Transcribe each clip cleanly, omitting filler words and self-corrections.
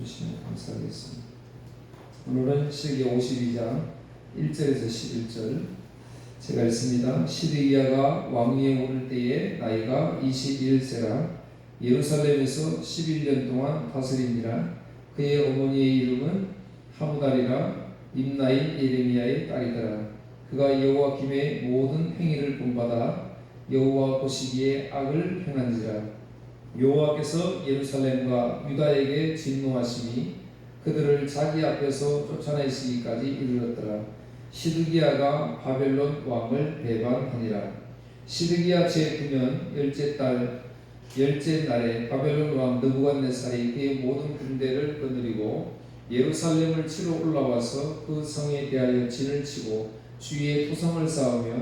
주시면 감사하겠습니다. 오늘은 시드기야 52장 1절에서 11절 제가 읽습니다. 시드기야가 왕위에 오를 때에 나이가 21세라 예루살렘에서 11년 동안 다스리니라. 그의 어머니의 이름은 하무달이라 임나인 예레미야의 딸이더라. 그가 여호와김의 모든 행위를 본받아 여호와 보시기에 악을 행한지라. 여호와께서 예루살렘과 유다에게 진노하심이 그들을 자기 앞에서 쫓아내시기까지 이르렀더라. 시드기야가 바벨론 왕을 배반하니라. 시드기야 제9년 열째 날에 바벨론 왕 느부갓네살이 그의 모든 군대를 거느리고 예루살렘을 치러 올라와서 그 성에 대하여 진을 치고 주위에 토성을 쌓으며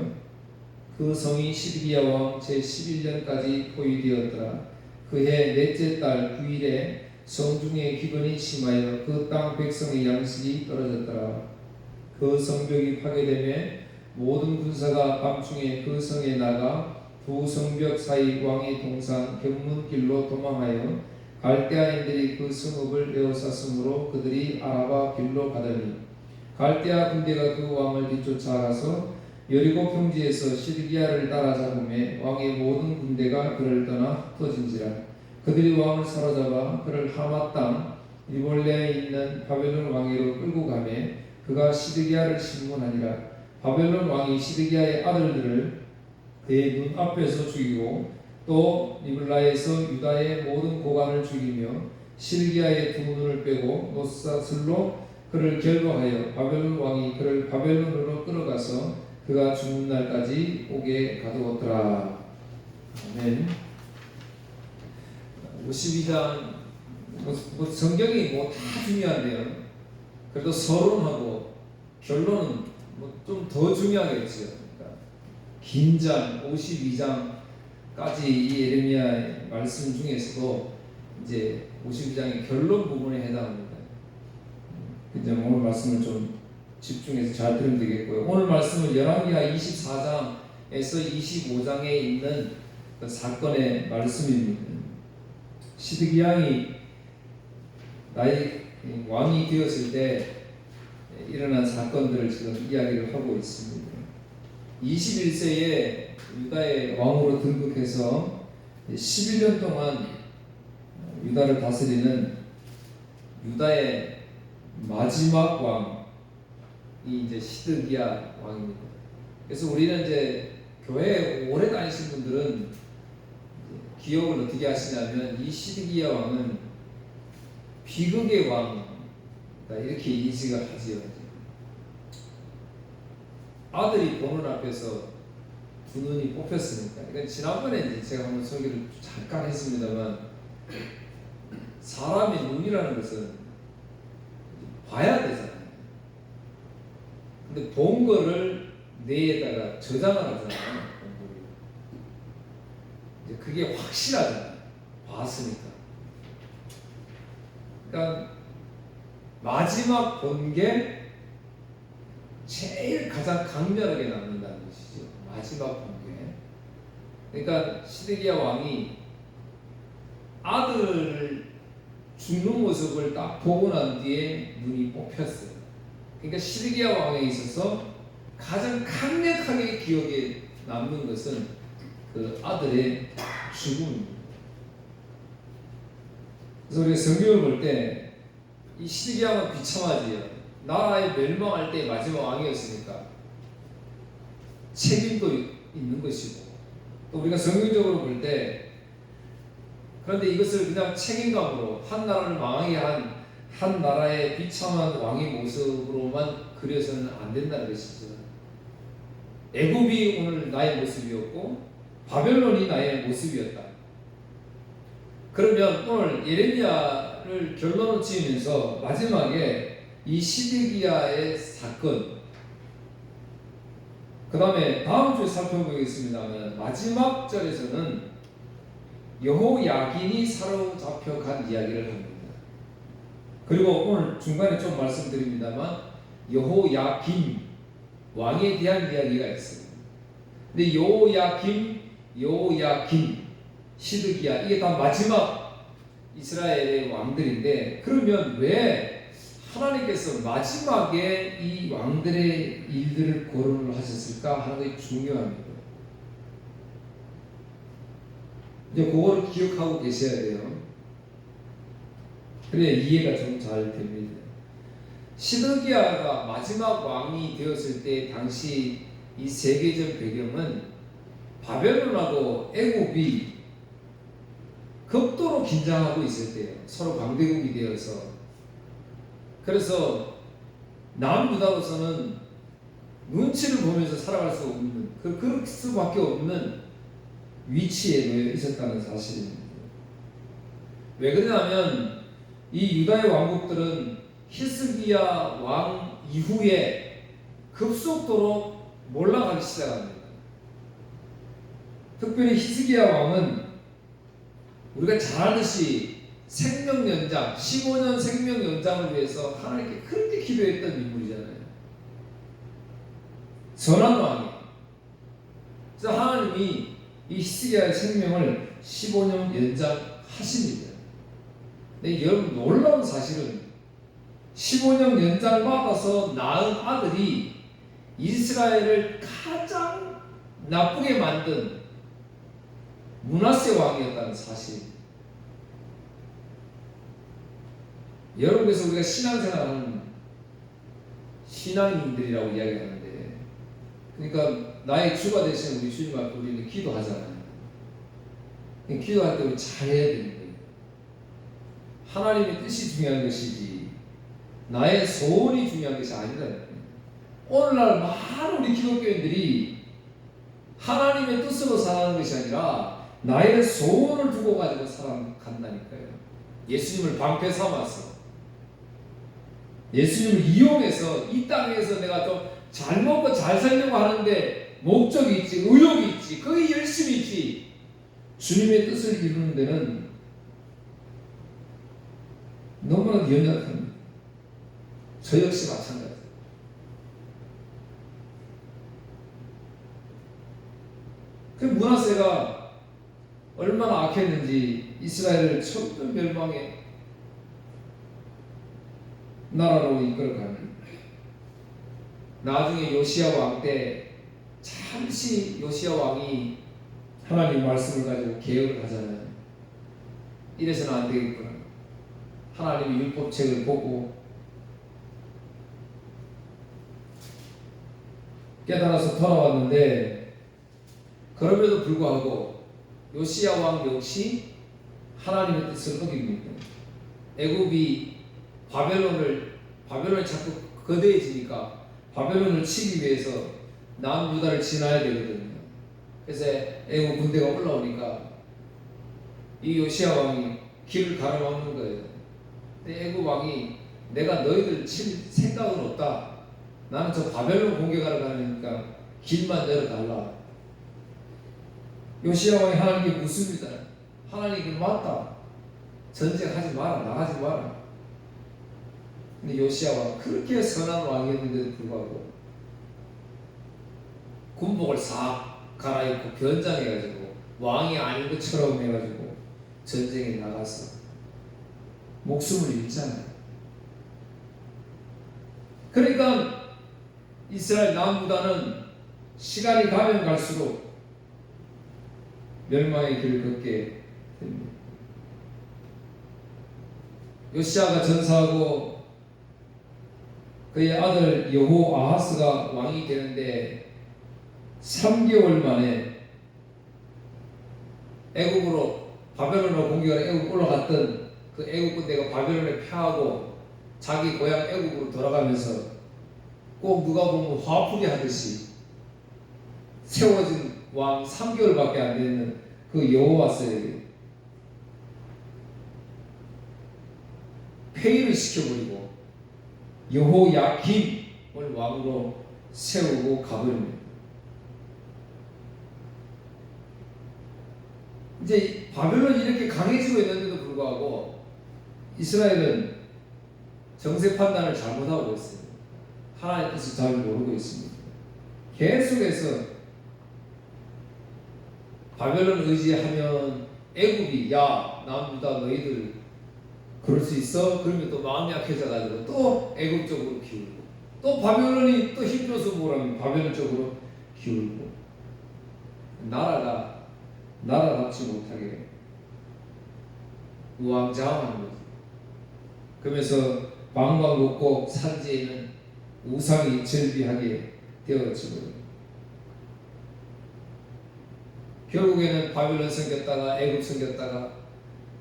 그 성이 시드기야 왕 제11년까지 포위되었더라. 그해 넷째 달 9일에 성중에 기근이 심하여 그 땅 백성의 양식이 떨어졌더라. 그 성벽이 파괴되매 모든 군사가 밤중에 그 성에 나가 두 성벽 사이 왕의 동산 견문길로 도망하여 갈대아인들이 그 성읍을 에워쌌으므로 그들이 아라바 길로 가더니 갈대아 군대가 그 왕을 뒤쫓아 가서 여리고 평지에서 시드기야를 따라잡음에 왕의 모든 군대가 그를 떠나 흩어진지라. 그들이 왕을 사로잡아 그를 하마 땅 리볼레에 있는 바벨론 왕위로 끌고 가매 그가 시드기야를 심문하니라. 바벨론 왕이 시드기야의 아들들을 그의 눈 앞에서 죽이고 또 리블라에서 유다의 모든 고관을 죽이며 시드기야의 두 눈을 빼고 노사슬로 그를 결박하여 바벨론 왕이 그를 바벨론으로 끌어가서 그가 죽는 날까지 옥에 가두었더라. 아멘. 52장 성경이 다 중요한데요. 그래도 서론하고 결론은 좀 더 중요하겠죠. 그러니까 긴 장 52장까지 이 예레미야 말씀 중에서도 이제 52장의 결론 부분에 해당합니다. 이제 오늘 말씀을 좀 집중해서 잘 들으면 되겠고요. 오늘 말씀은 열왕기하 24장에서 25장에 있는 그 사건의 말씀입니다. 시드기야이 왕이 되었을 때 일어난 사건들을 지금 이야기를 하고 있습니다. 21세에 유다의 왕으로 등극해서 11년 동안 유다를 다스리는 유다의 마지막 왕이 이제 시드기야 왕입니다. 그래서 우리는 이제 교회 오래 다니신 분들은 기억을 어떻게 하시냐면 이 시드기야 왕은 비극의 왕 이렇게 인식을 하지요. 아들이 보는 앞에서 두 눈이 뽑혔으니까. 그러니까 지난번에 이제 제가 한번 설교를 잠깐 했습니다만 사람의 눈이라는 것은 봐야 되잖아요. 근데 본 거를 뇌에다가 저장을 하잖아요. 이제 그게 확실하잖아요. 봤으니까. 그러니까 마지막 본 게 제일 가장 강렬하게 남는다는 것이죠. 마지막 본 게. 그러니까 시드기야 왕이 아들을 죽는 모습을 딱 보고 난 뒤에 눈이 뽑혔어요. 그러니까 시드기야 왕에 있어서 가장 강력하게 기억에 남는 것은 그 아들의 죽음입니다. 그래서 우리가 성경을 볼 때 이 시드기야 왕은 비참하지요. 나라에 멸망할 때 마지막 왕이었으니까 책임도 있는 것이고 또 우리가 성경적으로 볼 때 그런데 이것을 그냥 책임감으로 한 나라를 망하게 한 나라의 비참한 왕의 모습으로만 그려서는 안 된다는 것이죠. 애굽이 오늘 나의 모습이었고 바벨론이 나의 모습이었다. 그러면 오늘 예레미야를 결론을 지으면서 마지막에 이 시드기야의 사건 그 다음에 다음 주에 살펴보겠습니다만 마지막 절에서는 여호야긴이 사로잡혀 간 이야기를 합니다. 그리고 오늘 중간에 좀 말씀드립니다만 여호야김 왕에 대한 이야기가 있습니다. 근데 여호야김, 시드기야 이게 다 마지막 이스라엘의 왕들인데, 그러면 왜 하나님께서 마지막에 이 왕들의 일들을 거론을 하셨을까 하는 것이 중요합니다. 이제 그거를 기억하고 계셔야 돼요. 그래야 이해가 좀 잘 됩니다. 시드기야가 마지막 왕이 되었을 때 당시 이 세계적 배경은 바벨론하고 애굽이 극도로 긴장하고 있을 때예요. 서로 강대국이 되어서. 그래서 남유다로서는 눈치를 보면서 살아갈 수 없는, 그럴 수밖에 없는 위치에 놓여 있었다는 사실입니다. 왜 그러냐면 이 유다의 왕국들은 히스기야 왕 이후에 급속도로 몰락하기 시작합니다. 특별히 히스기야 왕은 우리가 잘 아듯이 생명 연장, 15년 생명 연장을 위해서 하나님께 그렇게 기도했던 인물이잖아요. 선한 왕이에요. 그래서 하나님이 이 히스기야의 생명을 15년 연장하십니다. 근데 여러분 놀라운 사실은 15년 연장 받아서 낳은 아들이 이스라엘을 가장 나쁘게 만든 므낫세 왕이었다는 사실. 여러분께서 우리가 신앙생활하는 신앙인들이라고 이야기하는데, 그러니까 나의 주가 되시는 우리 주님 앞에 우리는 기도하잖아요. 기도할 때 우리 잘해야 되는 거예요. 하나님의 뜻이 중요한 것이지 나의 소원이 중요한 것이 아니다. 오늘날 많은 우리 기독교인들이 하나님의 뜻으로 살아가는 것이 아니라 나의 소원을 두고 가지고 살아간다니까요. 예수님을 방패 삼아서, 예수님을 이용해서 이 땅에서 내가 좀 잘 먹고 잘 살려고 하는데 목적이 있지, 의욕이 있지, 거기 열심히 있지. 주님의 뜻을 이루는 데는 너무나 연약합니다. 저 역시 마찬가지입니다. 그 므낫세가 얼마나 악했는지 이스라엘을 천년 멸망의 나라로 이끌어가는, 나중에 요시야 왕 때 잠시 요시야 왕이 하나님 말씀을 가지고 개혁을 하잖아요. 이래서는 안 되겠구나. 하나님의 율법책을 보고 깨달아서 돌아왔는데, 그럼에도 불구하고 요시야 왕 역시 하나님의 뜻을 어깁니다. 애굽이 바벨론이 자꾸 거대해지니까 바벨론을 치기 위해서 남유다를 지나야 되거든요. 그래서 애굽 군대가 올라오니까 이 요시야 왕이 길을 가로막는 거예요. 근데 애굽 왕이 내가 너희들 칠 생각은 없다. 나는 저 바벨론 공격하러 가니까 길만 열어달라. 요시야 왕이 하나님께 묻습니다. 하나님 맞다. 전쟁하지 마라. 나가지 마라. 근데 요시야 왕 그렇게 선한 왕이었는데도 불구하고 군복을 싹 갈아입고 변장해가지고 왕이 아닌 것처럼 해가지고 전쟁에 나가서 목숨을 잃잖아요. 그러니까 이스라엘 남유다는 시간이 가면 갈수록 멸망의 길을 걷게 됩니다. 요시야가 전사하고 그의 아들 여호아하스가 왕이 되는데 3개월 만에 애굽으로 바벨론으로 공격을 애굽 올라갔던 그 애굽 군대가 바벨론에 패하고 자기 고향 애굽으로 돌아가면서 꼭 누가 보면 화풀이 하듯이 세워진 왕 3개월밖에 안 되는 그 여호아스에게 폐위를 시켜버리고 여호야김을 왕으로 세우고 가버립니다. 이제 바벨론이 이렇게 강해지고 있는데도 불구하고 이스라엘은 정세 판단을 잘못하고 있어요. 하나님의 뜻을 잘 모르고 있습니다. 계속해서 바벨론 의지하면 애굽이 야 남유다 너희들 그럴 수 있어? 그러면 또 마음이 약해져가지고 또 애국 쪽으로 기울고, 또 바벨론이 또 힘줘서 뭐라면 바벨론 쪽으로 기울고, 나라답지 못하게 우왕좌왕하는 거죠. 그러면서 방방곡곡 산지에 있는 우상이 절비하게 되어지고, 결국에는 바벨론 생겼다가 애굽 생겼다가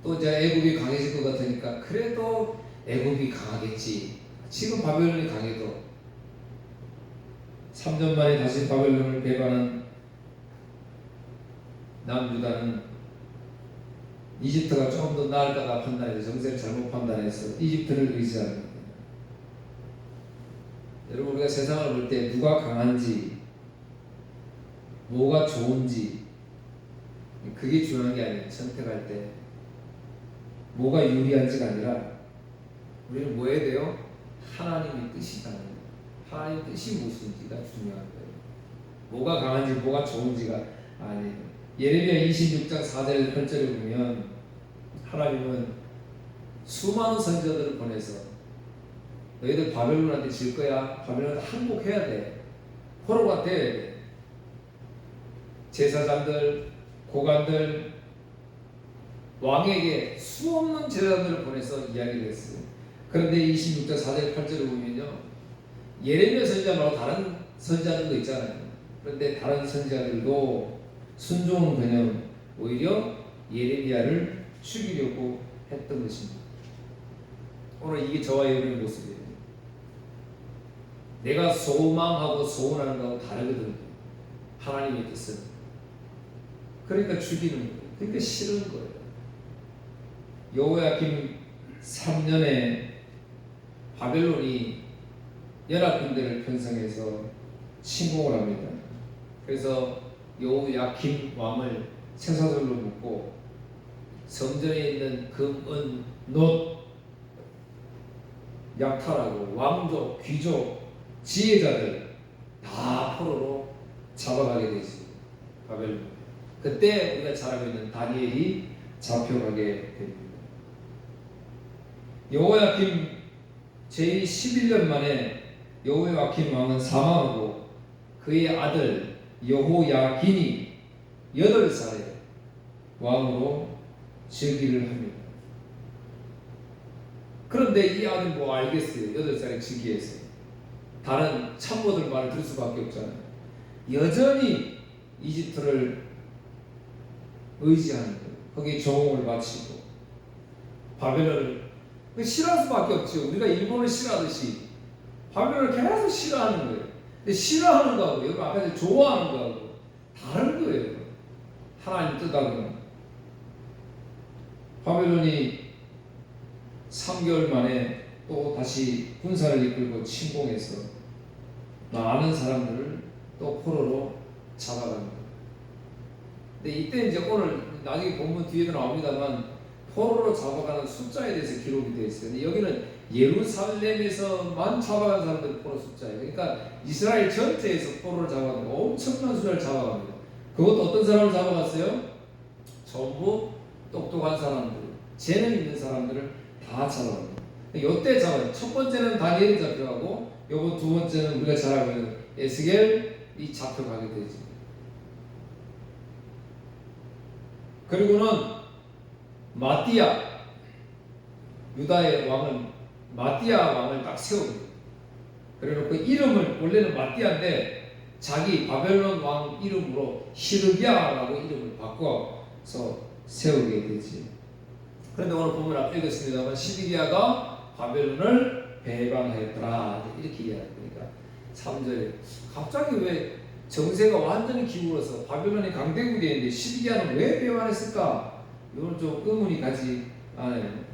또 이제 애굽이 강해질 것 같으니까 그래도 애굽이 강하겠지. 지금 바벨론이 강해도 3년 만에 다시 바벨론을 배반한 남유다는 이집트가 조금 더 나을까봐 판단해서 정세를 잘못 판단해서 이집트를 의지합니다. 여러분, 우리가 세상을 볼 때 누가 강한지 뭐가 좋은지 그게 중요한 게 아니에요. 선택할 때 뭐가 유리한지가 아니라 우리는 뭐 해야 돼요? 하나님의 뜻이잖아요. 하나님의 뜻이 무엇인지가 중요한 거예요. 뭐가 강한지 뭐가 좋은지가 아니에요. 예레미야 26장 4절 8절에 보면 하나님은 수많은 선지자들을 보내서 너희들 바벨론한테 질 거야. 바벨론한테 항복해야 돼. 포로가 돼야 돼. 제사장들, 고관들, 왕에게 수없는 제사장들을 보내서 이야기를 했어요. 그런데 26장 4절 8절을 보면요, 예레미야 선지자 말고 다른 선지자들도 있잖아요. 그런데 다른 선지자들도 순종은커녕 오히려 예레미야를 죽이려고 했던 것입니다. 오늘 이게 저와 여러분의 모습이에요. 내가 소망하고 소원하는 거하고 다르거든요. 하나님의 뜻은. 그러니까 죽이는 거예요. 그러니까 싫은 거예요. 여호야김 3년에 바벨론이 연합군대를 편성해서 침공을 합니다. 그래서 여호야김 왕을 쇠사슬로 묶고 성전에 있는 금, 은, 놋 약탈하고 왕족, 귀족, 지혜자들 다 포로로 잡아가게 되지. 바벨론. 그때 우리가 잘 알고 있는 다니엘이 잡혀가게 됩니다. 여호야김 제11년 만에 여호야김 왕은 사망하고 그의 아들 여호야긴이 8살에 왕으로 즉위를 합니다. 그런데 이 아들 뭐 알겠어요. 8살에 즉위해서 다른 참모들 말을 들을 수밖에 없잖아요. 여전히 이집트를 의지하는 거예요. 거기에 조공을 바치고 바벨론을 싫어할 수밖에 없죠. 우리가 일본을 싫어하듯이 바벨론을 계속 싫어하는 거예요. 근데 싫어하는 거하고 여러분 아까 전에 좋아하는 거하고 다른 거예요. 하나님 뜻하고는. 바벨론이 3개월 만에 또 다시 군사를 이끌고 침공해서 많은 사람들을 또 포로로 잡아갑니다. 근데 이때 이제 오늘 나중에 본문 뒤에도 나옵니다만 포로로 잡아가는 숫자에 대해서 기록이 되어 있어요. 근데 여기는 예루살렘에서만 잡아간 사람들 포로 숫자예요. 그러니까 이스라엘 전체에서 포로를 잡아가는 엄청난 숫자를 잡아갑니다. 그것도 어떤 사람을 잡아갔어요? 전부 똑똑한 사람들, 재능 있는 사람들을 다 잡아갑니다. 이때 잡아요. 첫 번째는 다니엘이 잡혀가고 요번 두 번째는 우리가 잘 알고 있는 에스겔이 잡혀가게 되죠. 그리고는 마띠아, 유다의 왕은 마띠아 왕을 딱 세웁니다. 그래놓고 이름을 원래는 마띠아인데 자기 바벨론 왕 이름으로 시드기야라고 이름을 바꿔서 세우게 되지. 그런데 오늘 본문 앞에 읽었습니다만 시드기야가 바벨론을 배반하였더라 이렇게 이야기하니까 3절에 갑자기 왜 정세가 완전히 기울어서 바벨론이 강대국이 있는데 시드기야는 왜 배반했을까? 이건 좀 의문이 가지 않아요.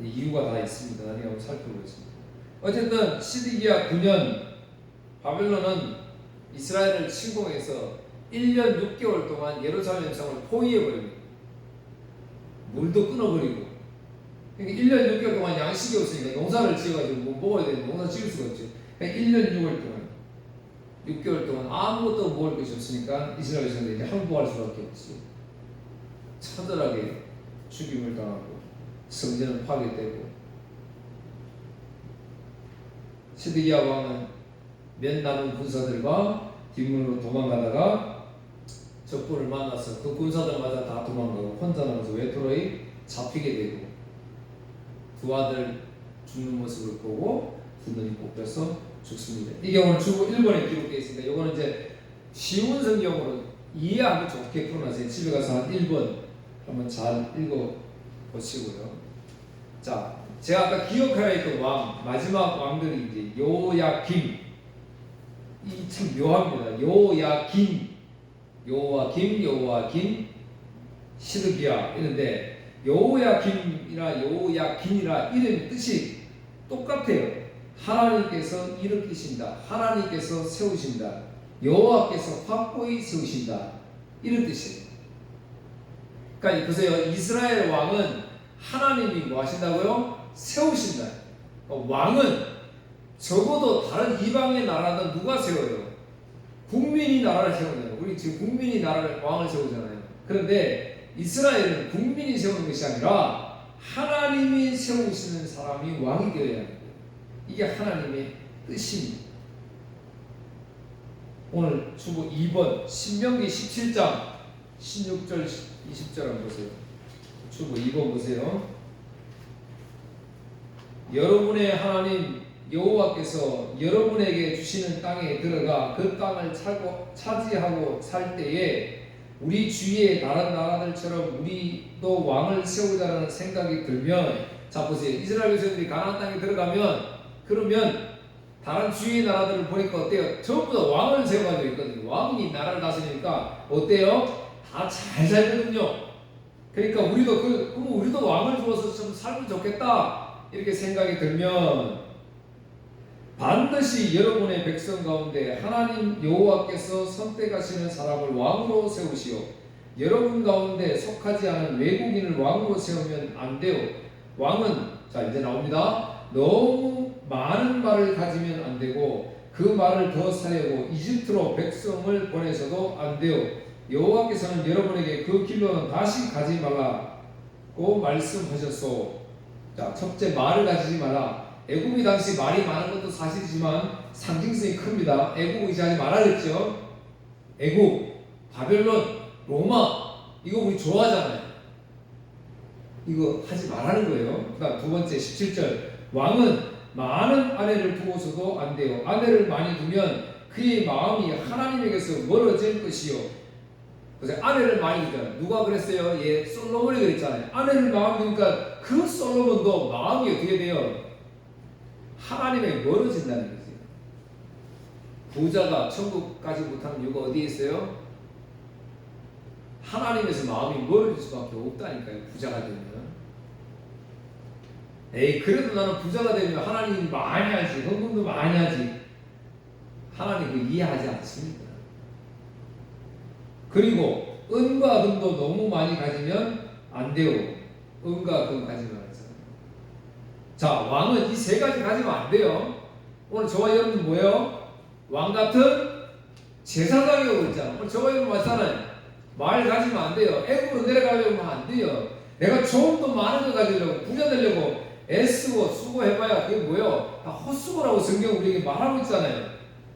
이유가 다 있습니다. 나중에 한번 살펴보겠습니다. 어쨌든 시드기야 9년 바벨론은 이스라엘을 침공해서 1년 6개월 동안 예루살렘 성을 포위해버립니다. 물도 끊어버리고. 그러니까 1년 6개월 동안 양식이 없으니까 농사를 지어가지고 뭐 먹어야 되는데 농사 지을 수가 없죠. 그러니까 1년 6개월 동안 아무것도 먹을 것이 없으니까 이스라엘 백성들이 이제 항복할 수밖에 없지. 처절하게 죽임을 당하고 성전은 파괴되고 시드기야 왕은 몇 남은 군사들과 뒷문으로 도망가다가 적군을 만나서 그 군사들마다 다 도망가고 혼자 남아서 외톨이 잡히게 되고 두 아들 죽는 모습을 보고 두 눈이 뽑혀서 죽습니다. 이게 오늘 주보 1번에 기록되어 있습니다. 이거는 이제 쉬운 성경으로 이해하기 좋게 풀어놨어요. 집에 가서 한 1번 한번 잘 읽어보시고요. 자, 제가 아까 기억하라 했던 왕, 마지막 왕들이 이제 요야김, 이 참 묘합니다. 요야김, 시드기야 이런데 여호야김이나 여호야긴이라 이름 뜻이 똑같아요. 하나님께서 일으키신다, 하나님께서 세우신다, 여호와께서 확고히 세우신다 이런 뜻이에요. 그러니까 보세요. 이스라엘 왕은 하나님이 뭐 하신다고요? 세우신다. 왕은 적어도 다른 이방의 나라는 누가 세워요? 국민이 나라를 세우잖아요. 우리 지금 국민이 나라를 왕을 세우잖아요. 그런데 이스라엘은 국민이 세우는 것이 아니라 하나님이 세우시는 사람이 왕이 되어야 합니다. 이게 하나님의 뜻입니다. 오늘 주보 2번 신명기 17장 16절 20절 한번 보세요. 주보 2번 보세요. 여러분의 하나님 여호와께서 여러분에게 주시는 땅에 들어가 그 땅을 차지하고 살 때에 우리 주위의 다른 나라들처럼 우리도 왕을 세우자는 생각이 들면, 자 보세요. 이스라엘 백성들이 가나안 땅에 들어가면 그러면 다른 주위의 나라들을 보니까 어때요? 전부 다 왕을 세워가지고 있거든요. 왕이 나라를 다스리니까 어때요? 다 잘 살거든요. 그러니까 우리도 왕을 주어서 좀 살면 좋겠다 이렇게 생각이 들면, 반드시 여러분의 백성 가운데 하나님 여호와께서 선택하시는 사람을 왕으로 세우시오. 여러분 가운데 속하지 않은 외국인을 왕으로 세우면 안 돼요. 왕은, 자 이제 나옵니다. 너무 많은 말을 가지면 안 되고 그 말을 더 사려고 이집트로 백성을 보내서도 안 돼요. 여호와께서는 여러분에게 그 길로는 다시 가지 말라고 말씀하셨소. 자, 첫째, 말을 가지지 마라. 애굽이 당시 말이 많은 것도 사실이지만 상징성이 큽니다. 애굽 의지하지 말라 그랬죠. 애굽, 바벨론, 로마 이거 우리 좋아하잖아요. 이거 하지 말라는 거예요. 그다음 두 번째 17절, 왕은 많은 아내를 두고서도 안 돼요. 아내를 많이 두면 그의 마음이 하나님에게서 멀어질 것이요. 그래서 아내를 많이 두잖아요. 누가 그랬어요? 예, 솔로몬이 그랬잖아요. 아내를 많이 두니까 그 솔로몬도 마음이 어떻게 돼요? 하나님에 멀어진다는 거지. 부자가 천국 가지 못하는 이유가 어디에 있어요? 하나님에서 마음이 멀어질 수밖에 없다니까요. 부자가 되면. 에이, 그래도 나는 부자가 되면 하나님 많이 하지, 헌금도 많이 하지. 하나님 그 이해하지 않습니다. 그리고 은과 금도 너무 많이 가지면 안 돼요. 은과 금 가지면 안 돼요. 자, 왕은 이 세 가지 가지면 안 돼요. 오늘 저와 여러분 뭐예요? 왕 같은 제사장이라고 그랬잖아. 오늘 저와 여러분 맞잖아요. 말 가지면 안 돼요. 애굽으로 내려가려고 하면 안 돼요. 내가 좀 더 많은 거 가지려고, 부자 되려고 애쓰고 수고해봐야 그게 뭐예요? 다 헛수고라고 성경 우리에게 말하고 있잖아요.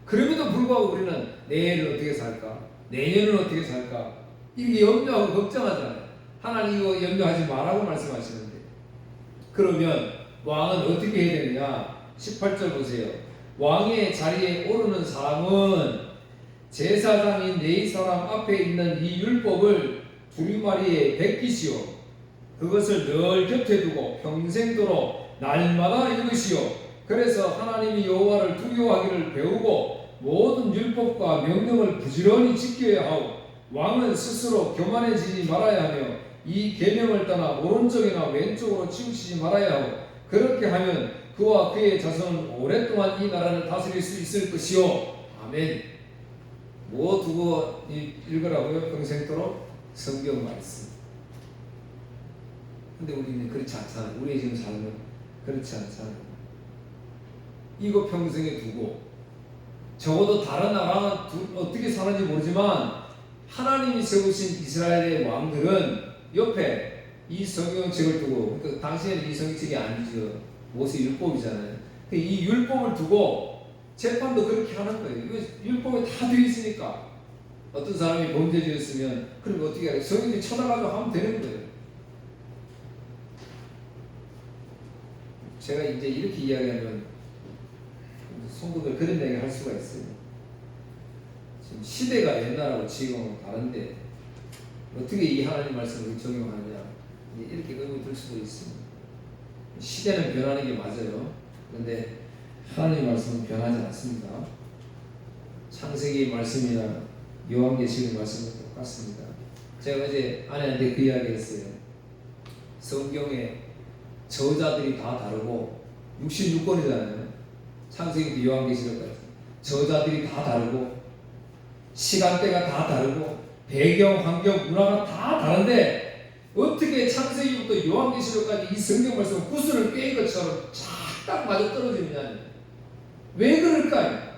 그럼에도 불구하고 우리는 내일은 어떻게 살까? 내년은 어떻게 살까? 이게 염려하고 걱정하잖아요. 하나님 이거 염려하지 말라고 말씀하시는데, 그러면 왕은 어떻게 해야 되느냐? 18절 보세요. 왕의 자리에 오르는 사람은 제사장인 네 사람 앞에 있는 이 율법을 두루마리에 베끼시오. 그것을 늘 곁에 두고 평생도록 날마다 읽으시오. 그래서 하나님이 여호와를 두려워하기를 배우고 모든 율법과 명령을 부지런히 지켜야 하고, 왕은 스스로 교만해지지 말아야 하며 이 계명을 떠나 오른쪽이나 왼쪽으로 치우치지 말아야 하고, 그렇게 하면 그와 그의 자손은 오랫동안 이 나라를 다스릴 수 있을 것이요. 아멘. 뭐 두고 읽으라고요? 평생도록 성경 말씀. 근데 우리는 그렇지 않잖아요. 우리의 지금 삶은 그렇지 않잖아요. 이거 평생에 두고, 적어도 다른 나라는 어떻게 사는지 모르지만 하나님이 세우신 이스라엘의 왕들은 옆에 이 성경책을 두고, 그러니까 당시에는 이 성경책이 아니죠. 모세 율법이잖아요. 이 율법을 두고 재판도 그렇게 하는 거예요. 이거 율법에 다 되어 있으니까. 어떤 사람이 범죄 지었으면 그럼 어떻게 해요? 성경에 찾아가지고 하면 되는 거예요. 제가 이제 이렇게 이야기하면 성도들 그런 얘기 할 수가 있어요. 지금 시대가 옛날하고 지금은 다른데 어떻게 이 하나님 말씀을 적용하느냐 이렇게 의문이 들 수도 있습니다. 시대는 변하는 게 맞아요. 그런데 하나님 말씀은 변하지 않습니다. 창세기 말씀이나 요한계시록 말씀은 똑같습니다. 제가 어제 아내한테 그 이야기 했어요. 성경에 저자들이 다 다르고 66권이잖아요. 창세기부터 요한계시록까지 저자들이 다 다르고 시간대가 다 다르고 배경, 환경, 문화가 다 다른데 어떻게 창세기부터 요한계시록까지 이 성경 말씀을 구슬을 꿰인 것처럼 딱 맞아 떨어지느냐. 왜 그럴까요?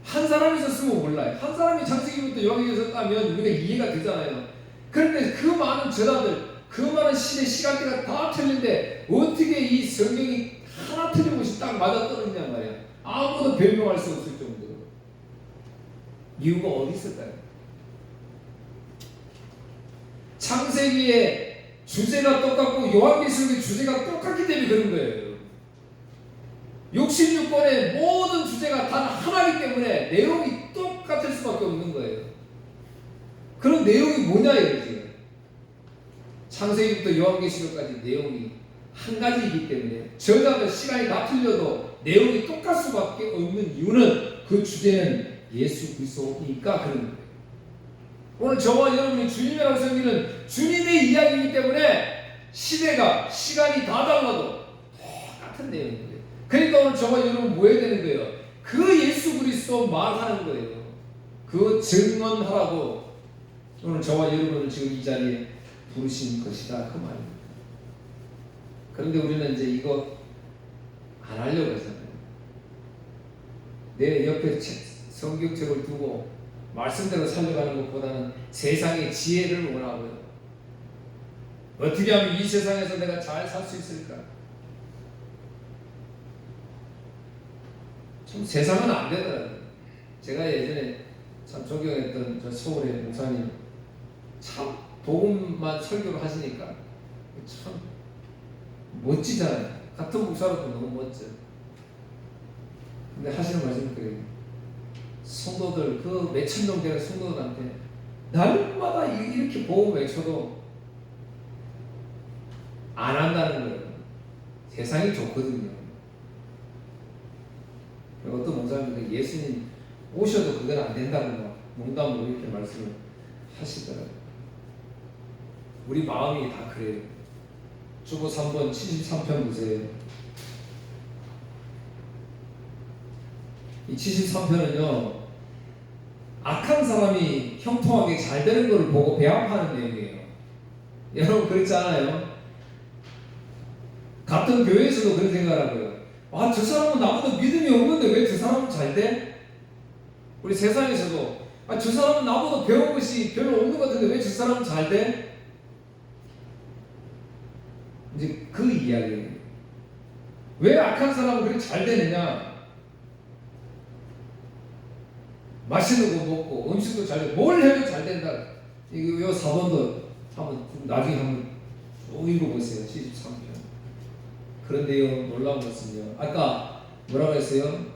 한 사람이 있었으면 몰라요. 한 사람이 창세기부터 요한계시록 따면 우리가 이해가 되잖아요. 그런데 그 많은 저자들, 그 많은 시간대가 다 틀린데 어떻게 이 성경이 하나 틀린 것이 딱 맞아 떨어지냐 말이야. 아무도 변명할 수 없을 정도로. 이유가 어디 있을까요? 창세기의 주제가 똑같고 요한계시록의 주제가 똑같기 때문에 그런 거예요. 66권의 모든 주제가 단 하나이기 때문에 내용이 똑같을 수밖에 없는 거예요. 그런 내용이 뭐냐 이거지. 창세기부터 요한계시록까지 내용이 한 가지이기 때문에 저자들 시간이 다 틀려도 내용이 똑같을 수밖에 없는 이유는 그 주제는 예수 그리스도니까 그런 거예요. 오늘 저와 여러분이 주님이라고 섬기는 주님의 이야기이기 때문에 시대가 시간이 다 달라도 똑같은 내용인 거예요. 그러니까 오늘 저와 여러분 뭐 해야 되는 거예요? 그 예수 그리스도 말하는 거예요. 그 증언하라고 오늘 저와 여러분을 지금 이 자리에 부르신 것이다 그 말입니다. 그런데 우리는 이제 이거 안 하려고 하잖아요. 내 옆에 성경책을 두고 말씀대로 살려가는 것보다는 세상의 지혜를 원하고요. 어떻게 하면 이 세상에서 내가 잘 살 수 있을까? 좀 세상은 안 되더라고요. 제가 예전에 참 존경했던 저 서울의 목사님 참 복음만 설교를 하시니까 참 멋지잖아요. 같은 목사로도 너무 멋져요. 근데 하시는 말씀이 그래요. 성도들 그 몇천 명 되는 성도들한테 날마다 이렇게 복음 외쳐도 안 한다는 거예요. 세상이 좋거든요. 어떤 목사님들 예수님 오셔도 그건 안 된다고 막 농담으로 이렇게 말씀을 하시더라고요. 우리 마음이 다 그래요. 주보 3번 73편 보세요. 이 73편은요 악한 사람이 형통하게 잘 되는 것을 보고 배합하는 내용이에요. 여러분 그렇지 않아요? 같은 교회에서도 그런 생각을 하고요. 아, 저 사람은 나보다 믿음이 없는데 왜 저 사람은 잘 돼? 우리 세상에서도 아, 저 사람은 나보다 배운 것이 별로 없는 것 같은데 왜 저 사람은 잘 돼? 이제 그 이야기예요. 왜 악한 사람은 그렇게 잘 되느냐? 맛있는 거 먹고 음식도 잘 되고 뭘 해도 잘 된다. 이거 4번도 한번 나중에 한번 쭉 읽어보세요. 73편. 그런 내용 놀라운 것은요. 아까 뭐라고 했어요?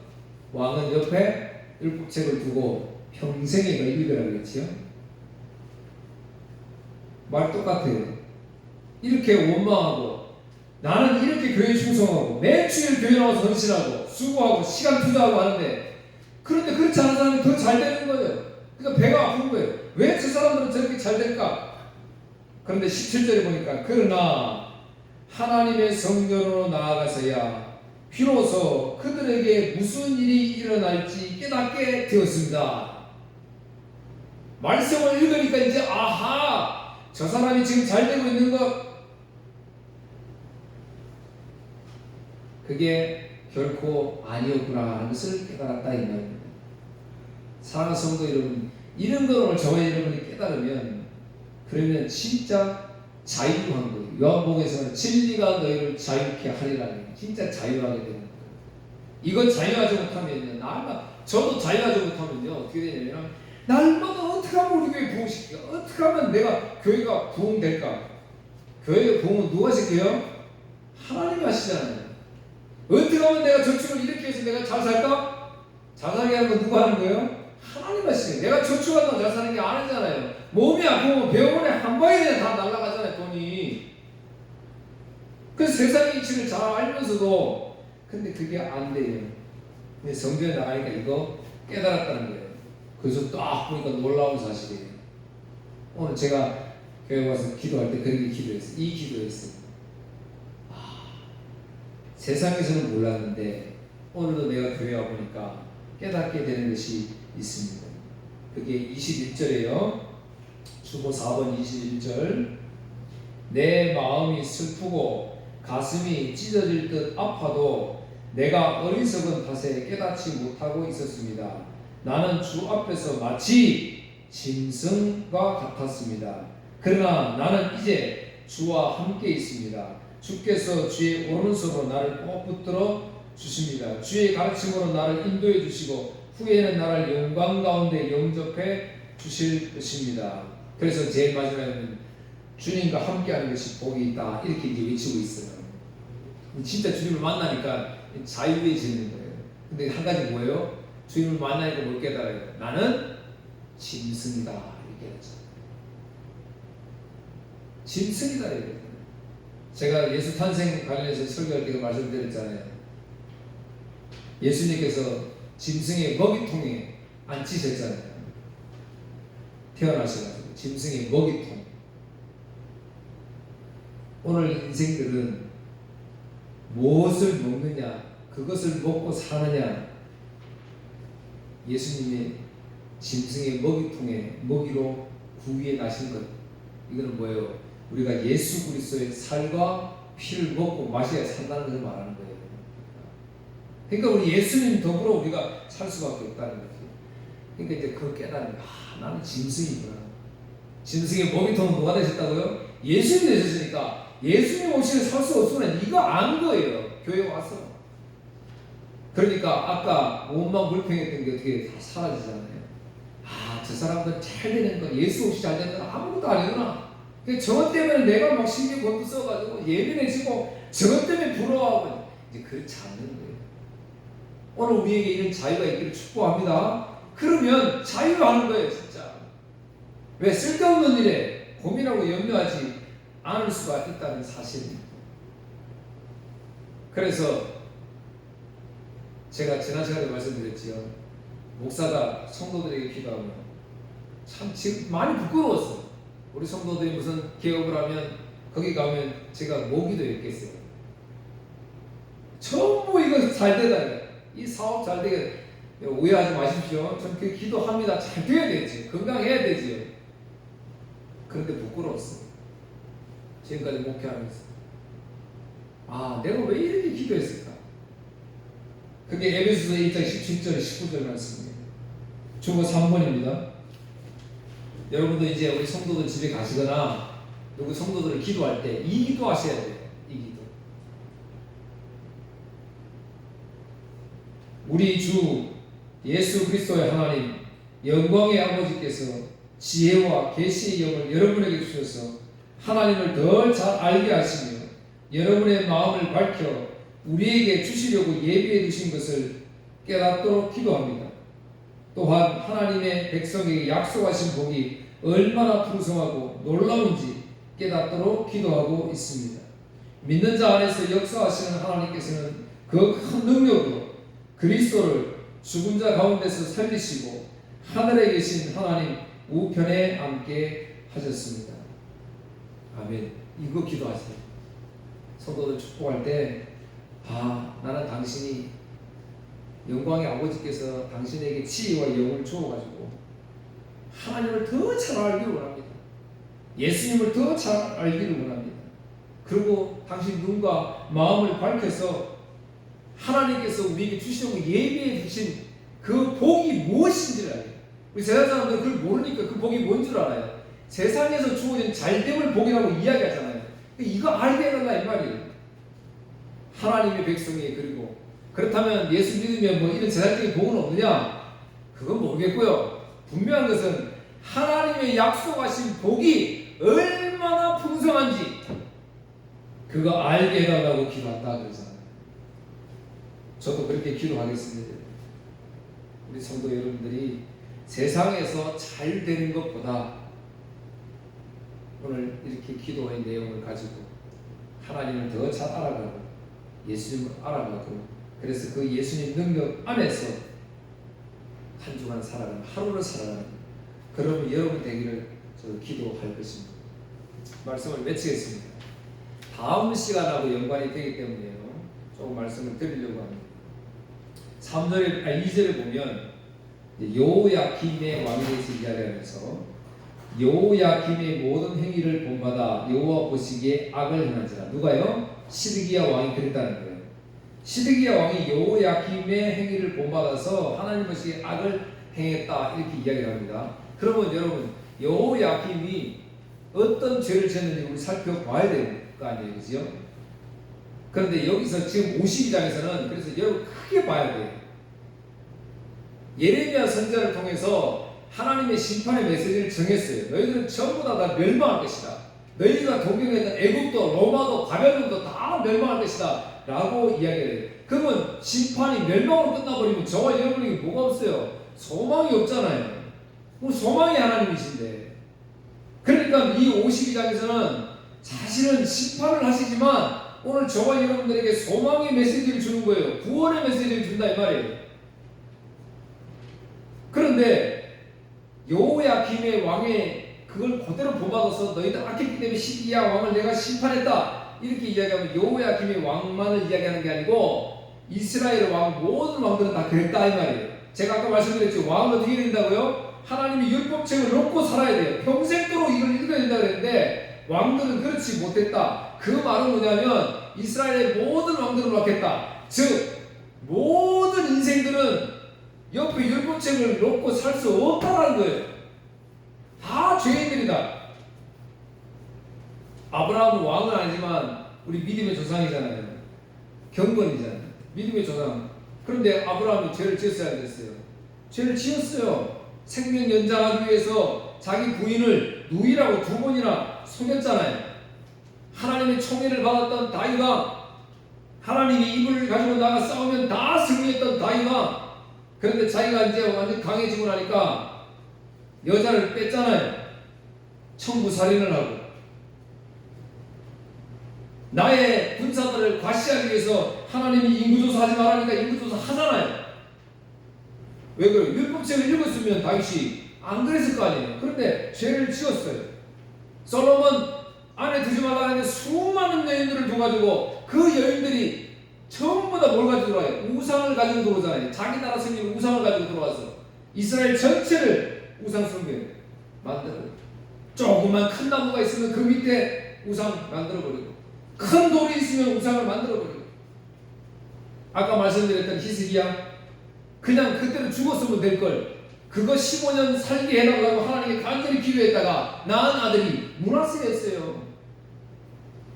왕은 옆에 율법책을 두고 평생에 읽으라고 그랬지요? 말 똑같아요. 이렇게 원망하고 나는 이렇게 교회에 충성하고 매주일 교회 나와서 헌신하고 수고하고 시간 투자하고 하는데 그런데 그렇지 않은 사람이 더 잘 되는 거예요. 그러니까 배가 아픈 거예요. 왜 저 사람들은 저렇게 잘 될까? 그런데 17절에 보니까 그러나 하나님의 성전으로 나아가서야 비로소 그들에게 무슨 일이 일어날지 깨닫게 되었습니다. 말씀을 읽으니까 이제 아하, 저 사람이 지금 잘 되고 있는 것, 그게 결코 아니었구나 하는 것을 깨달았다 이 말입니다. 사랑하는 성도 여러분, 이런 걸 오늘 저와 여러분이 깨달으면 그러면 진짜 자유한 거예요. 요한복음에서는 진리가 너희를 자유케 하리라는, 진짜 자유하게 되는 거예요. 이건 자유하지 못하면요, 날마다, 저도 자유하지 못하면요 어떻게 되냐면 날마다 어떻게 하면 우리 교회 부흥시킬까? 어떻게 하면 내가 교회가 부흥될까? 교회 부흥은 누가 시켜요? 하나님이 하시잖아요. 어떻게 하면 내가 저축을 이렇게 해서 내가 잘 살까? 잘 살게 하는 건 누가 하는 거예요? 하나님 하시는. 내가 저축한다고 잘 사는 게 아니잖아요. 몸이 아프면 병원에 한 방에 그냥 다 날아가잖아요, 돈이. 그래서 세상의 이치를 잘 알면서도 근데 그게 안 돼요. 근데 성경에 나가니까 이거 깨달았다는 거예요. 그래서 딱 보니까 놀라운 사실이에요. 오늘 제가 교회 와서 기도할 때 그렇게 기도했어요. 이 기도했어요. 세상에서는 몰랐는데 오늘도 내가 교회 와보니까 깨닫게 되는 것이 있습니다. 그게 21절이에요. 주보 4번 21절. 내 마음이 슬프고 가슴이 찢어질 듯 아파도 내가 어리석은 탓에 깨닫지 못하고 있었습니다. 나는 주 앞에서 마치 짐승과 같았습니다. 그러나 나는 이제 주와 함께 있습니다. 주께서 주의 오른손으로 나를 꼭 붙들어 주십니다. 주의 가르침으로 나를 인도해 주시고 후에는 나를 영광 가운데 영접해 주실 것입니다. 그래서 제일 마지막에는 주님과 함께하는 것이 복이 있다, 이렇게 이제 외치고 있어요. 진짜 주님을 만나니까 자유해지는 거예요. 근데 한 가지 뭐예요? 주님을 만나니까 뭘 깨달아요? 나는 짐승이다, 이렇게 하죠. 짐승이다, 이렇게. 제가 예수 탄생 관련해서 설교할 때 말씀드렸잖아요. 예수님께서 짐승의 먹이통에 앉히셨잖아요. 태어나셔가지고 짐승의 먹이통. 오늘 인생들은 무엇을 먹느냐, 그것을 먹고 사느냐. 예수님의 짐승의 먹이통에 먹이로 구위에 나신 것, 이거는 뭐예요? 우리가 예수 그리스도의 살과 피를 먹고 마셔야 산다는 것을 말하는 거예요. 그러니까 우리 예수님 덕으로 우리가 살 수밖에 없다는 거죠. 그러니까 이제 그 깨달으면 나는 짐승이구나. 짐승의 먹이통은 누가 되셨다고요? 예수님이 되셨으니까 예수님 없이는 살 수 없구나. 이거 안 거예요. 교회 와서. 그러니까 아까 몸만 불평했던 게 어떻게 다 사라지잖아요. 저 사람들 잘 되는 건, 예수 없이 잘 되는 건 아무것도 아니구나. 저것 때문에 내가 막 신경 곤두 써가지고 예민해지고 저것 때문에 부러워하고, 이제 그렇지 않는 거예요. 오늘 우리에게 이런 자유가 있기를 축복합니다. 그러면 자유로 하는 거예요, 진짜. 왜? 쓸데없는 일에 고민하고 염려하지 않을 수가 있다는 사실입니다. 그래서 제가 지난 시간에 말씀드렸지요. 목사가 성도들에게 기도하면 참 지금 많이 부끄러웠어요. 우리 성도들이 무슨 개업을 하면 거기 가면 제가 뭐 기도했겠어요. 전부 이거 잘 되다, 이 사업 잘 되게, 오해하지 마십시오. 전 그 기도합니다. 잘 돼야 되지, 건강해야 되지요. 그런데 부끄러웠어요. 지금까지 목회하면서 내가 왜 이렇게 기도했을까? 그게 에베소서 1장 17절 19절 말씀입니다. 주보 3번입니다. 여러분도 이제 우리 성도들 집에 가시거나 누구 성도들을 기도할 때 이 기도 하셔야 돼요. 이 기도. 우리 주 예수 그리스도의 하나님 영광의 아버지께서 지혜와 계시의 영을 여러분에게 주셔서 하나님을 더 잘 알게 하시며 여러분의 마음을 밝혀 우리에게 주시려고 예비해 두신 것을 깨닫도록 기도합니다. 또한 하나님의 백성에게 약속하신 복이 얼마나 풍성하고 놀라운지 깨닫도록 기도하고 있습니다. 믿는 자 안에서 역사하시는 하나님께서는 그 큰 능력으로 그리스도를 죽은 자 가운데서 살리시고 하늘에 계신 하나님 우편에 앉게 하셨습니다. 아멘. 이거 기도하세요. 성도들 축복할 때 나는 당신이 영광의 아버지께서 당신에게 지혜와 영을 주어가지고 하나님을 더 잘 알기를 원합니다. 예수님을 더 잘 알기를 원합니다. 그리고 당신 눈과 마음을 밝혀서 하나님께서 우리에게 주시려고 예비해 주신 그 복이 무엇인지를 알아요. 우리 세상 사람들은 그걸 모르니까 그 복이 뭔 줄 알아요. 세상에서 주어진 잘됨을 복이라고 이야기하잖아요. 이거 알게 해달라 이 말이에요. 하나님의 백성이. 그리고 그렇다면 예수 믿으면 뭐 이런 세상적인 복은 없느냐? 그건 모르겠고요. 분명한 것은 하나님의 약속하신 복이 얼마나 풍성한지 그거 알게 해달라고 기도한다 그러잖아요. 저도 그렇게 기도하겠습니다. 우리 성도 여러분들이 세상에서 잘 되는 것보다 오늘 이렇게 기도의 내용을 가지고 하나님을 더 잘 알아가고 예수님을 알아가고, 그래서 그 예수님 능력 안에서 한 주간 살아가는, 하루를 살아가는 그러면 여러분 되기를 저도 기도할 것입니다. 말씀을 맺히겠습니다. 다음 시간하고 연관이 되기 때문에요. 조금 말씀을 드리려고 합니다. 2절을 보면 여호야김의 왕에 대해서 이야기하면서 여호야김의 모든 행위를 본받아 여호와 보시기에 악을 행한지라. 누가요? 시드기야 왕이 그랬다는 거예요. 시드기야 왕이 여호야김의 행위를 본받아서 하나님 보시기에 악을 행했다 이렇게 이야기를 합니다. 그러면 여러분 여호야김이 어떤 죄를 지었는지 우리 살펴봐야 될 거 아니에요, 그죠? 그런데 여기서 지금 52장에서는 그래서 여러분 크게 봐야 돼요. 예레미야 선지자를 통해서 하나님의 심판의 메시지를 정했어요. 너희들은 전부 다 멸망할 것이다. 너희가 동경했던 애국도, 로마도, 바벨론도 다 멸망할 것이다 라고 이야기해요. 그러면 심판이 멸망으로 끝나버리면 저와 여러분에게 뭐가 없어요? 소망이 없잖아요. 소망이 하나님이신데. 그러니까 이 52장에서는 사실은 심판을 하시지만 오늘 저와 여러분들에게 소망의 메시지를 주는 거예요. 구원의 메시지를 준다 이 말이에요. 그런데 여호야김의 왕의 그걸 그대로 본받아서 너희들 악했기 때문에 시드기야 왕을 내가 심판했다 이렇게 이야기하면 여호야김의 왕만을 이야기하는 게 아니고 이스라엘 왕 모든 왕들은 다 그랬다 이 말이에요. 제가 아까 말씀드렸죠. 왕은 어떻게 된다고요? 하나님이 율법책을 놓고 살아야 돼요. 평생도록 이걸 읽어야 된다 그랬는데 왕들은 그렇지 못했다. 그 말은 뭐냐면 이스라엘의 모든 왕들은 막했다. 즉 모든 인생들은 옆에 율법책을 놓고 살 수 없다는 거예요. 다 죄인들이다. 아브라함은 왕은 아니지만 우리 믿음의 조상이잖아요. 경건이잖아요. 믿음의 조상. 그런데 아브라함이 죄를 지었어야 안 됐어요. 죄를 지었어요. 생명 연장하기 위해서 자기 부인을 누이라고 2번이나 속였잖아요. 하나님의 총애를 받았던 다윗왕, 하나님이 입을 가지고 나가 싸우면 다 승리했던 다윗왕. 그런데 자기가 이제 완전 강해지고 나니까 여자를 뺐잖아요. 청부살인을 하고 나의 군사들을 과시하기 위해서 하나님이 인구조사하지 말라니까 인구조사 하잖아요. 왜 그래요? 율법책을 읽었으면 다윗이 안 그랬을 거 아니에요. 그런데 죄를 지었어요. 솔로몬 안에 두지 말라 하는데 수많은 여인들을 줘가지고 그 여인들이 전부 다 뭘 가지고 들어와요? 우상을 가지고 들어오잖아요. 자기 나라 승리를 우상을 가지고 들어와서 이스라엘 전체를 우상 숭배 만들어요. 조그만 큰 나무가 있으면 그 밑에 우상 만들어버리고 큰 돌이 있으면 우상을 만들어버리고 아까 말씀드렸던 히스기야 그냥 그때로 죽었으면 될걸 그거 15년 살게 해달라고 하나님께 간절히 기도했다가 낳은 아들이 므낫세였어요.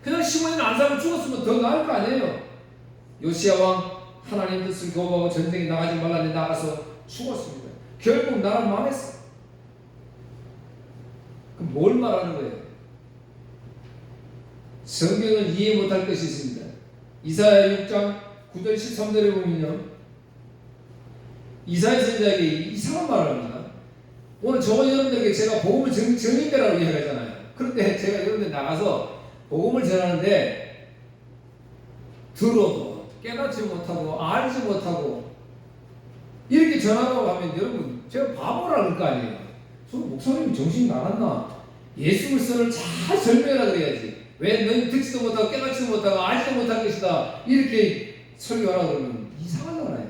그냥 15년 안 살고 죽었으면 더 나을 거 아니에요. 요시야 왕 하나님 뜻을 거부하고 전쟁에 나가지 말라는데 나가서 죽었습니다. 결국 나라 망했어. 그럼 뭘 말하는 거예요? 성경은 이해 못할 것이 있습니다. 이사야 6장 9절 13절에 보면요 이사야 선지자에게 이상한 말을 합니다. 오늘 저와 여러분들에게 제가 복음을 전인배라고 이야기하잖아요. 그런데 제가 여러분들 나가서 복음을 전하는데 들어도 깨닫지 못하고 알지 못하고 이렇게 전하라고 하면 여러분 제가 바보라는 거 아니에요. 저 목사님 정신 나갔나? 예수 그리스도를 잘 설명하라 그래야지. 왜 너희 듣지도 못하고 깨닫지도 못하고 알지도 못할 것이다 이렇게 설교하라 그러면 이상하잖아요.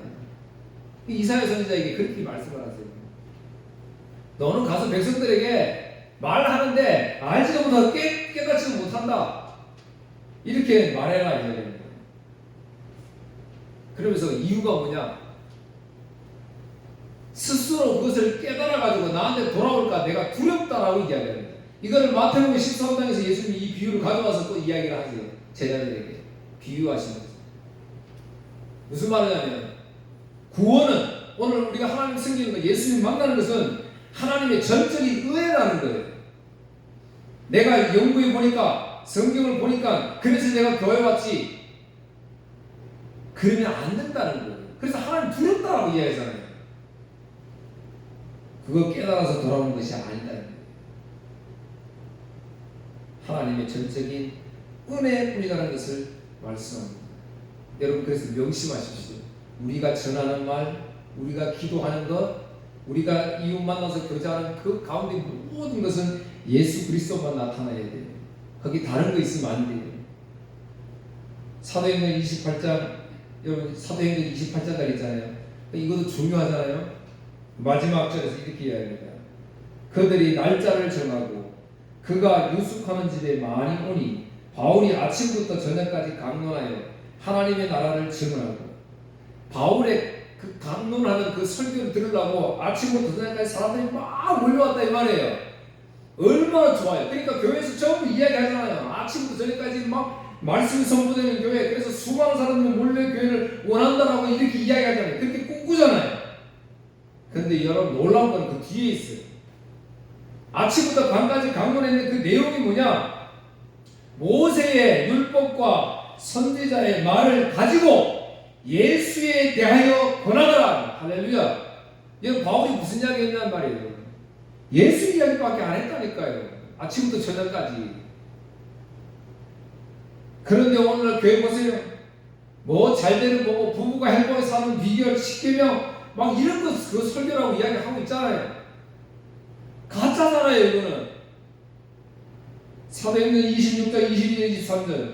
이사야 선지자에게 그렇게 말씀을 하세요. 너는 가서 백성들에게 말하는데 알지도 못하고 깨닫지도 못한다 이렇게 말해라 이야기하는 거예요. 그러면서 이유가 뭐냐? 스스로 그것을 깨달아가지고 나한테 돌아올까 내가 두렵다라고 이야기하는 거예요. 이거를 마태복음 13장에서 예수님이 이 비유를 가져와서 또 이야기를 하세요. 제자들에게 비유하시면서 무슨 말이냐면 구원은 오늘 우리가 하나님 섬기는 것, 예수님 만나는 것은 하나님의 전적인 은혜라는 거예요. 내가 연구해 보니까 성경을 보니까 그래서 내가 교회 왔지 그러면 안 된다는 거예요. 그래서 하나님 두렵다라고 이야기하잖아요. 그거 깨달아서 돌아오는 것이 아니다는 거예요. 하나님의 전적인 은혜뿐이라는 것을 말씀합니다. 여러분 그래서 명심하십시오. 우리가 전하는 말, 우리가 기도하는 것, 우리가 이웃 만나서 교제하는 그 가운데 모든 것은 예수 그리스도만 나타나야 돼요. 거기 다른 거 있으면 안 돼요. 사도행전 28장, 여러분 사도행전 28장까지 있잖아요. 이것도 중요하잖아요. 마지막 절에서 이렇게 이야기합니다. 그들이 날짜를 정하고 그가 유숙하는 집에 많이 오니 바울이 아침부터 저녁까지 강론하여 하나님의 나라를 증언하고 바울의 그 강론하는 그 설교를 들으려고 아침부터 저녁까지 사람들이 막 몰려왔다 이 말이에요. 얼마나 좋아요. 그러니까 교회에서 전부 이야기하잖아요. 아침부터 저녁까지 막 말씀이 선포되는 교회. 그래서 수많은 사람들이 몰래 교회를 원한다라고 이렇게 이야기하잖아요. 그렇게 꿈꾸잖아요. 근데 여러분 놀라운 건 그 뒤에 있어요. 아침부터 밤까지 강론했는데 그 내용이 뭐냐? 모세의 율법과 선지자의 말을 가지고 예수에 대하여 권하더라. 할렐루야. 여러분 바울이 무슨 이야기 했냐는 말이에요. 예수 이야기밖에 안 했다니까요. 아침부터 저녁까지. 그런데 오늘 교회 보세요. 뭐 잘되는 거고 부부가 행복하게 사는 비결 10계명 막 이런 거 그 설교라고 이야기하고 있잖아요. 가짜잖아요 이거는. 사도행전 26장 22절 23절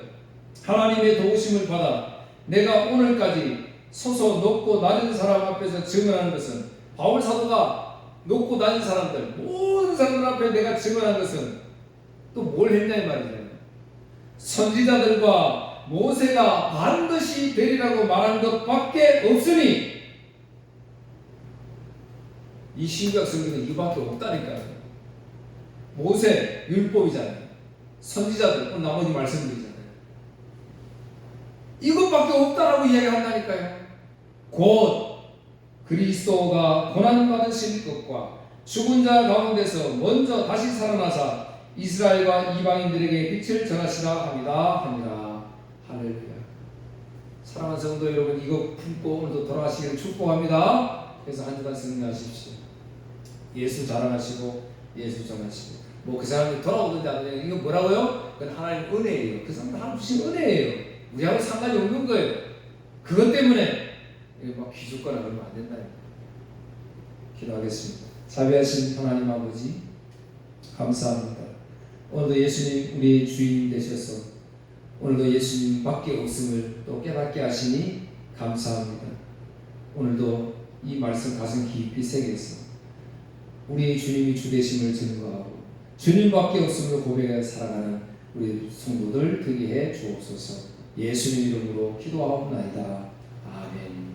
하나님의 도우심을 받아 내가 오늘까지 서서 높고 낮은 사람 앞에서 증언하는 것은 바울 사도가 높고 낮은 사람들 모든 사람들 앞에 내가 증언한 것은 또 뭘 했냐 이 말이죠. 선지자들과 모세가 반드시 되리라고 말한 것밖에 없으니 이 신약 성경은 이밖에 없다니까요. 모세 율법이잖아요. 선지자들 나머지 말씀드리잖아요. 이것밖에 없다라고 이야기한다니까요. 곧 그리스도가 고난받으실 것과 죽은 자 가운데서 먼저 다시 살아나사 이스라엘과 이방인들에게 빛을 전하시라 합니다. 할렐루야. 사랑하는 성도 여러분, 이거 품고 오늘도 돌아가시기를 축복합니다. 그래서 한 주간 승리하십시오. 예수 자랑하시고 예수 전하시고 뭐 그 사람이 돌아오든지 안 되는지 이거 뭐라고요? 그건 하나님 은혜예요. 그 사람은 하나님 주신 은혜예요. 우리하고 상관이 없는 거예요. 그것 때문에 막 기죽거나 그러면 안 된다. 기도하겠습니다. 자비하신 하나님 아버지 감사합니다. 오늘도 예수님 우리의 주인 되셔서 오늘도 예수님밖에 없음을 또 깨닫게 하시니 감사합니다. 오늘도 이 말씀 가슴 깊이 새겨서 우리의 주님이 주되심을 증거하고 주님밖에 없음을 고백해 살아가는 우리 성도들 되게 해 주옵소서. 예수님 이름으로 기도하옵나이다. 아멘.